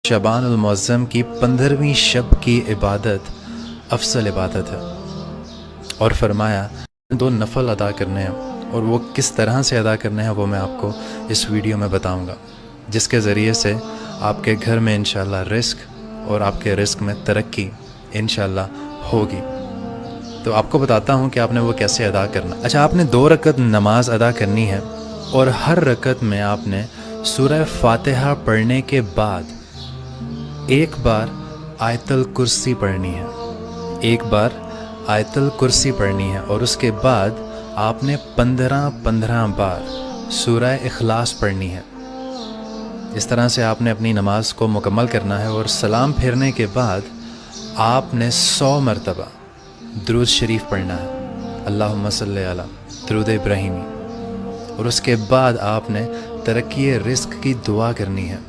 शबानुल मुअज़्ज़म की 15वीं शब की इबादत अफसल इबादत है और फरमाया 2 नफ़ल अदा करने हैं और वो किस तरह से अदा करने हैं वो मैं आपको इस वीडियो में बताऊंगा, जिसके ज़रिए से आपके घर में इंशाअल्लाह रिस्क और आपके रिस्क में तरक्की इंशाअल्लाह होगी। तो आपको बताता हूँ कि आपने वो कैसे अदा करना। अच्छा, आपने 2 रकत नमाज अदा करनी है और हर रकत में आपने सूरह फातिहा पढ़ने के बाद एक बार आयतल कुर्सी पढ़नी है, एक बार आयतल कुर्सी पढ़नी है और उसके बाद आपने 15-15 बार सूरह इखलास पढ़नी है। इस तरह से आपने अपनी नमाज को मुकम्मल करना है और सलाम फेरने के बाद आपने 100 मरतबा दुरूद शरीफ पढ़ना है, अल्लाहुम्मा सल्ली अला दुरूद इब्राहीमी, और उसके बाद आपने तरक्की रिस्क की दुआ करनी है।